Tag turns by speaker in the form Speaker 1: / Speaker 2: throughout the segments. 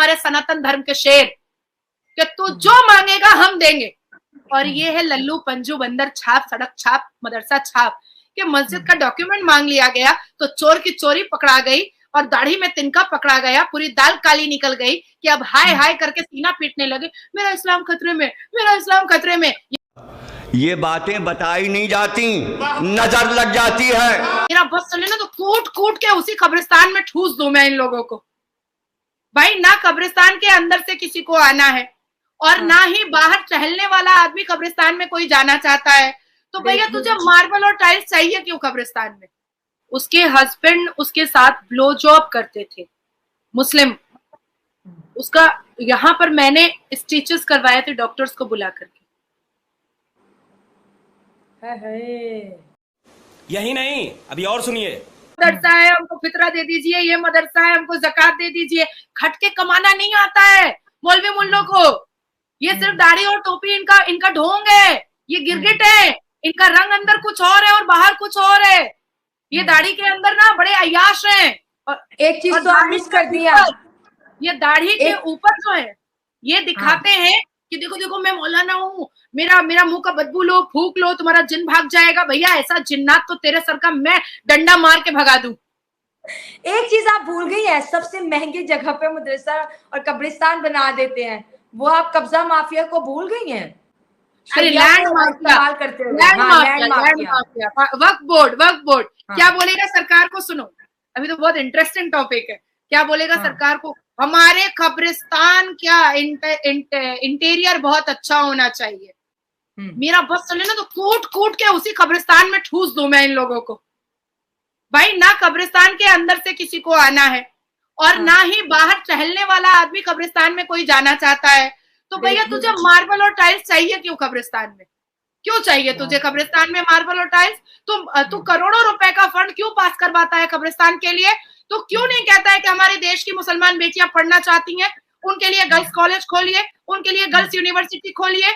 Speaker 1: हमारे सनातन धर्म के शेर कि तू जो मांगेगा हम देंगे। और ये है लल्लू पंजू बंदर छाप, सड़क छाप, मदरसा छाप कि मस्जिद का डॉक्यूमेंट मांग लिया गया तो चोर की चोरी पकड़ा गई और दाढ़ी में तिनका पकड़ा गया, पूरी दाल काली निकल गई कि अब हाय हाय करके सीना पीटने लगे, मेरा इस्लाम खतरे में, मेरा इस्लाम खतरे में।
Speaker 2: ये बातें बताई नहीं जाती, नजर लग जाती है।
Speaker 1: मेरा बस चले ना तो कूट कूट के उसी कब्रिस्तान में ठूस दूं मैं इन लोगों को। भाई ना कब्रिस्तान के अंदर से किसी को आना है और ना ही बाहर टहलने वाला आदमी कब्रिस्तान में कोई जाना चाहता है। तो भैया तुझे मार्बल और टाइल्स चाहिए क्यों कब्रिस्तान में? उसके हस्बैंड उसके साथ ब्लो जॉब करते थे, मुस्लिम। उसका यहाँ पर मैंने स्टिचेस करवाए थे डॉक्टर्स को बुला करके।
Speaker 3: यही नहीं, अभी और सुनिए।
Speaker 1: मदरसा है हमको फितरा दे दीजिए, ये मदरसा है हमको ज़कात दे दीजिए। खट के कमाना नहीं आता है मौलवी मुल्लों को। ये सिर्फ दाढ़ी और टोपी इनका ढोंग है, ये गिरगिट है। इनका रंग अंदर कुछ और है और बाहर कुछ और है। ये दाढ़ी के अंदर ना बड़े अय्याश हैं। और
Speaker 4: एक चीज तो आप मिस कर दिया,
Speaker 1: ये दाढ़ी के ऊपर जो है ये दिखाते हैं कि देखो देखो मैं मौलाना हूँ, मेरा मुंह का बदबू लो, फूक लो, तुम्हारा जिन भाग जाएगा। भैया ऐसा जिन्नात तो तेरे सर का मैं डंडा मार के भगा दूं।
Speaker 4: एक चीज आप भूल गई है, सबसे महंगी जगह पे मदरसा और कब्रिस्तान बना देते हैं, वो आप कब्जा माफिया को भूल गई हैं।
Speaker 1: अरे लैंड माफिया करते हैं, लैंड माफिया, वक्फ बोर्ड क्या बोलेगा सरकार को? सुनो, अभी तो बहुत इंटरेस्टिंग टॉपिक है। क्या बोलेगा सरकार को? हमारे कब्रिस्तान क्या इंटीरियर बहुत अच्छा होना चाहिए। मेरा बस चले ना तो कूट कूट के उसी कब्रिस्तान में ठूस दूं मैं इन लोगों को। भाई ना कब्रिस्तान के अंदर से किसी को आना है और ना ही बाहर टहलने वाला आदमी कब्रिस्तान में कोई जाना चाहता है। तो भैया तुझे मार्बल और टाइल्स चाहिए क्यों कब्रिस्तान में? क्यों चाहिए तुझे कब्रिस्तान में मार्बल और टाइल्स? तू करोड़ों रुपए का फंड क्यों पास करवाता है कब्रिस्तान के लिए? तो क्यों नहीं कहता है कि हमारे देश की मुसलमान बेटियां पढ़ना चाहती हैं, उनके लिए गर्ल्स कॉलेज खोलिए, उनके लिए गर्ल्स यूनिवर्सिटी खोलिए।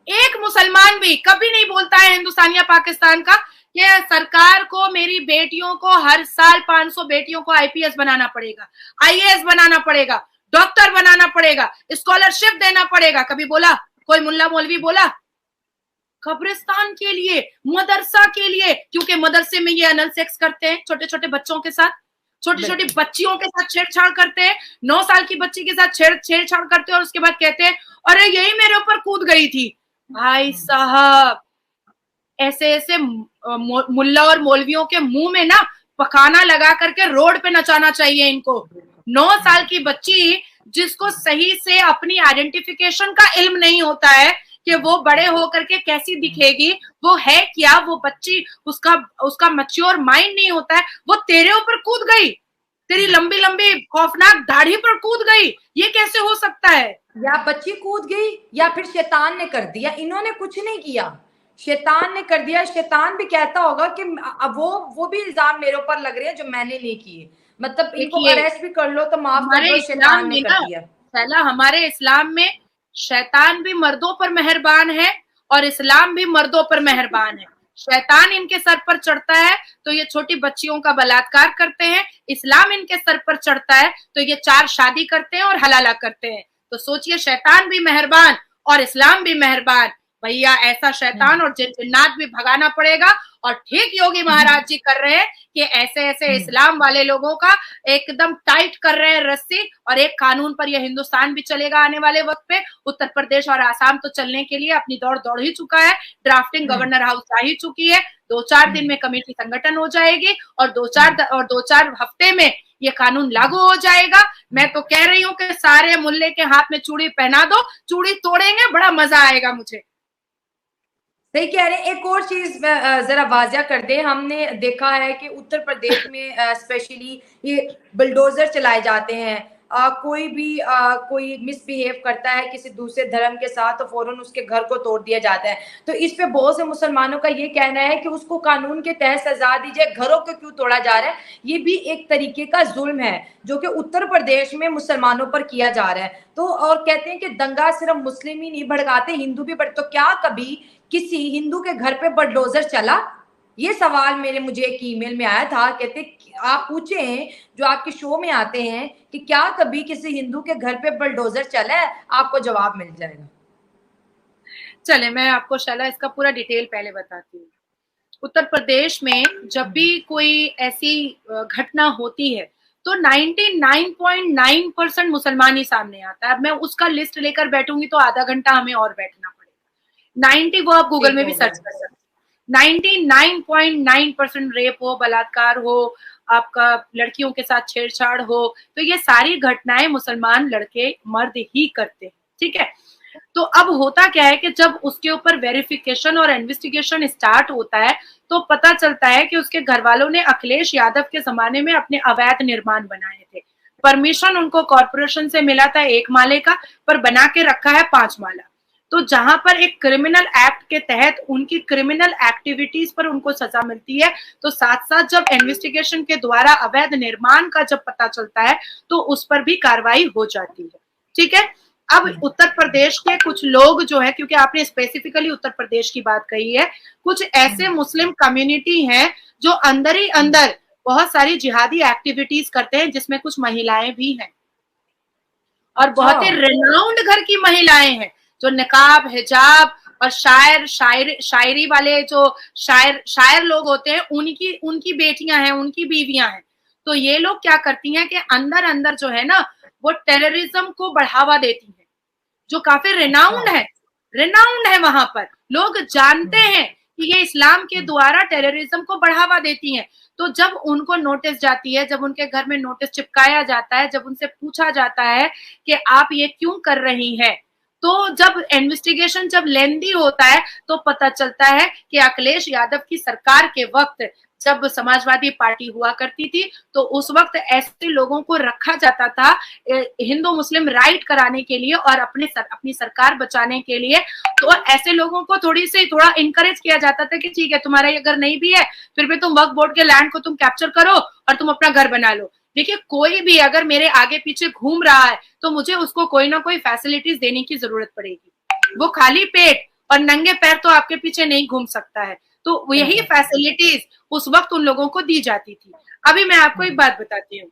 Speaker 1: एक मुसलमान भी कभी नहीं बोलता है हिंदुस्तान या पाकिस्तान का कि सरकार को मेरी बेटियों को हर साल 500 बेटियों को आईपीएस बनाना पड़ेगा, आईएएस बनाना पड़ेगा, डॉक्टर बनाना पड़ेगा, स्कॉलरशिप देना पड़ेगा। कभी बोला कोई मुल्ला मौलवी? बोला? कब्रिस्तान के लिए, मदरसा के लिए, क्योंकि मदरसे में ये अनल सेक्स करते हैं छोटे छोटे बच्चों के साथ, छोटी छोटी बच्चियों के साथ छेड़छाड़ करते हैं, 9 साल की बच्ची के साथ छेड़छाड़ करते हैं और उसके बाद कहते हैं अरे यही मेरे ऊपर कूद गई थी। भाई साहब, ऐसे ऐसे मुल्ला और मौलवियों के मुंह में ना पखाना लगा करके रोड पे नचाना चाहिए इनको। 9 साल की बच्ची जिसको सही से अपनी आइडेंटिफिकेशन का इल्म नहीं होता है कि वो बड़े होकर के कैसी दिखेगी, वो है क्या, वो बच्ची, उसका मैच्योर माइंड नहीं होता है, वो तेरे ऊपर कूद गई, तेरी लंबी लंबी खौफनाक दाढ़ी पर कूद गई। ये कैसे हो सकता है?
Speaker 4: या बच्ची कूद गई या फिर शैतान ने कर दिया। इन्होंने कुछ नहीं किया, शैतान ने कर दिया। शैतान भी कहता होगा कि अब वो भी इल्जाम मेरे ऊपर लग रहे हैं जो मैंने नहीं किए, मतलब इनको अरेस्ट भी कर लो तो माफ कर दो, शैतान ने कर दिया।
Speaker 1: पहला हमारे इस्लाम में शैतान भी मर्दों पर मेहरबान है और इस्लाम भी मर्दों पर मेहरबान है। शैतान इनके सर पर चढ़ता है तो ये छोटी बच्चियों का बलात्कार करते हैं, इस्लाम इनके सर पर चढ़ता है तो ये 4 शादी करते हैं और हलाला करते हैं। तो सोचिए, शैतान भी मेहरबान और इस्लाम भी मेहरबान। भैया ऐसा शैतान और जिन्नात भी भगाना पड़ेगा। और ठीक योगी महाराज जी कर रहे हैं कि ऐसे ऐसे इस्लाम वाले लोगों का एकदम टाइट कर रहे हैं रस्सी, और एक कानून पर यह हिंदुस्तान भी चलेगा आने वाले वक्त पे। उत्तर प्रदेश और आसाम तो चलने के लिए अपनी दौड़ ही चुका है, ड्राफ्टिंग गवर्नर हाउस जा ही चुकी है, 2-4 दिन में कमेटी संगठन हो जाएगी और 2-4 हफ्ते में ये कानून लागू हो जाएगा। मैं तो कह रही हूँ कि सारे मुल्ले के हाथ में चूड़ी पहना दो, चूड़ी तोड़ेंगे, बड़ा मजा आएगा मुझे।
Speaker 4: सही कह रहे हैं। एक और चीज जरा वाजिया कर दे, हमने देखा है कि उत्तर प्रदेश में स्पेशली ये बुलडोजर चलाए जाते हैं। कोई भी कोई मिसबिहेव करता है किसी दूसरे धर्म के साथ तो फौरन उसके घर को तोड़ दिया जाता है। तो इस पे बहुत से मुसलमानों का ये कहना है कि उसको कानून के तहत सजा दी जाए, घरों को क्यों तोड़ा जा रहा है। ये भी एक तरीके का जुल्म है जो कि उत्तर प्रदेश में मुसलमानों पर किया जा रहा है। तो और कहते हैं कि दंगा सिर्फ मुस्लिम ही नहीं भड़काते, हिंदू भी तो क्या कभी किसी हिंदू के घर पे बुलडोजर चला? ये सवाल मुझे एक ईमेल में आया था, कहते आप पूछें जो आपके शो में आते हैं कि क्या कभी किसी हिंदू के घर पे बुलडोजर चला है, आपको जवाब मिल जाएगा।
Speaker 1: चले मैं आपको शैला इसका पूरा डिटेल पहले बताती हूँ। उत्तर प्रदेश में जब भी कोई ऐसी घटना होती है तो 99.9% मुसलमान ही सामने आता है। अब मैं उसका लिस्ट लेकर बैठूंगी तो आधा घंटा हमें और बैठना पड़ेगा। 90 वो आप गूगल में भी सर्च कर सकते हैं। 99.9% रेप हो, बलात्कार हो, आपका लड़कियों के साथ छेड़छाड़ हो, तो ये सारी घटनाएं मुसलमान लड़के मर्द ही करते हैं, ठीक है। तो अब होता क्या है कि जब उसके ऊपर वेरिफिकेशन और इन्वेस्टिगेशन स्टार्ट होता है तो पता चलता है कि उसके घर वालों ने अखिलेश यादव के जमाने में अपने अवैध निर्माण बनाए थे। परमिशन उनको कॉर्पोरेशन से मिला था 1 माले का, पर बना के रखा है 5 माला। तो जहां पर एक क्रिमिनल एक्ट के तहत उनकी क्रिमिनल एक्टिविटीज पर उनको सजा मिलती है, तो साथ साथ जब इन्वेस्टिगेशन के द्वारा अवैध निर्माण का जब पता चलता है तो उस पर भी कार्रवाई हो जाती है, ठीक है। अब उत्तर प्रदेश के कुछ लोग जो है, क्योंकि आपने स्पेसिफिकली उत्तर प्रदेश की बात कही है, कुछ ऐसे मुस्लिम कम्युनिटी हैं जो अंदर ही अंदर बहुत सारी जिहादी एक्टिविटीज करते हैं, जिसमें कुछ महिलाएं भी हैं और बहुत ही रिनाउंड घर की महिलाएं हैं जो निकाब, हिजाब और शायरी वाले जो शायर लोग होते हैं, उनकी बेटियां हैं, उनकी बीवियां हैं। तो ये लोग क्या करती हैं कि अंदर अंदर जो है ना वो टेररिज्म को बढ़ावा देती हैं, जो काफी रिनाउंड है वहां पर। लोग जानते हैं कि ये इस्लाम के द्वारा टेररिज्म को बढ़ावा देती हैं। तो जब उनको नोटिस जाती है, जब उनके घर में नोटिस चिपकाया जाता है, जब उनसे पूछा जाता है कि आप ये क्यों कर रही हैं, तो जब इन्वेस्टिगेशन जब लेंदी होता है तो पता चलता है कि अखिलेश यादव की सरकार के वक्त जब समाजवादी पार्टी हुआ करती थी तो उस वक्त ऐसे लोगों को रखा जाता था हिंदू मुस्लिम राइट कराने के लिए और अपनी सरकार बचाने के लिए। तो ऐसे लोगों को थोड़ा इनकरेज किया जाता था कि ठीक है, तुम्हारा ये घर नहीं भी है, फिर भी तुम वक्फ बोर्ड के लैंड को तुम कैप्चर करो और तुम अपना घर बना लो। देखिए, कोई भी अगर मेरे आगे पीछे घूम रहा है तो मुझे उसको कोई ना कोई फैसिलिटीज देने की जरूरत पड़ेगी। वो खाली पेट और नंगे पैर तो आपके पीछे नहीं घूम सकता है। तो यही फैसिलिटीज उस वक्त उन लोगों को दी जाती थी। अभी मैं आपको एक बात बताती हूँ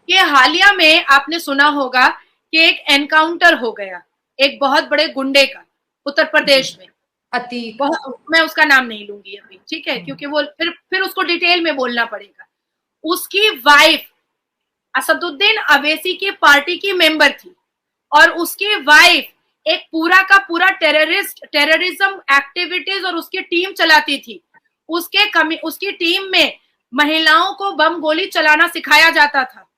Speaker 1: कि हालिया में आपने सुना होगा कि एक एनकाउंटर हो गया एक बहुत बड़े गुंडे का उत्तर प्रदेश में, अतीक। मैं उसका नाम नहीं लूंगी अभी, ठीक है, क्योंकि वो फिर उसको डिटेल में बोलना पड़ेगा। उसकी वाइफ असदुद्दीन अवैसी की पार्टी की मेंबर थी और उसकी वाइफ एक पूरा का पूरा टेररिज्म एक्टिविटीज और उसकी टीम चलाती थी। उसकी टीम में महिलाओं को बम गोली चलाना सिखाया जाता था।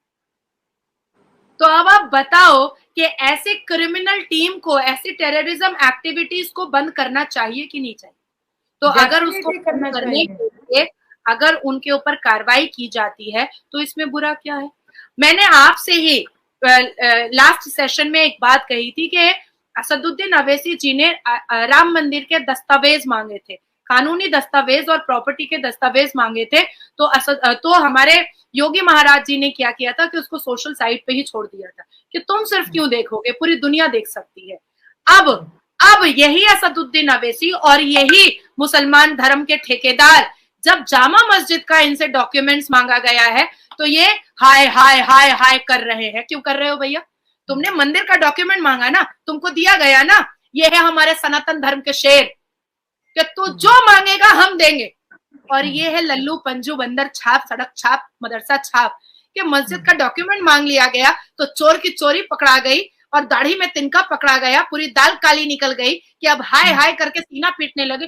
Speaker 1: तो अब आप बताओ कि ऐसे क्रिमिनल टीम को, ऐसी टेररिज्म एक्टिविटीज को बंद करना चाहिए कि नहीं चाहिए? तो अगर उसको करने के लिए अगर उनके ऊपर कार्रवाई की जाती है तो इसमें बुरा क्या है? मैंने आपसे ही लास्ट सेशन में एक बात कही थी कि असदुद्दीन अवैसी जी ने राम मंदिर के दस्तावेज मांगे थे, कानूनी दस्तावेज और प्रॉपर्टी के दस्तावेज मांगे थे। तो हमारे योगी महाराज जी ने क्या किया था कि उसको सोशल साइट पे ही छोड़ दिया था कि तुम सिर्फ क्यों देखोगे, पूरी दुनिया देख सकती है। अब यही असदुद्दीन अवैसी और यही मुसलमान धर्म के ठेकेदार, जब जामा मस्जिद का इनसे डॉक्यूमेंट्स मांगा गया है तो ये हाय हाय हाय हाय कर रहे हैं। क्यों कर रहे हो भैया? तुमने मंदिर का डॉक्यूमेंट मांगा ना, तुमको दिया गया ना। ये है हमारे सनातन धर्म के शेर कि तू जो मांगेगा हम देंगे। और ये है लल्लू पंजू बंदर छाप, सड़क छाप, मदरसा छाप कि मस्जिद का डॉक्यूमेंट मांग लिया गया तो चोर की चोरी पकड़ा गई और दाढ़ी में तिनका पकड़ा गया, पूरी दाल काली निकल गई कि अब हाय हाय करके सीना पीटने लगे।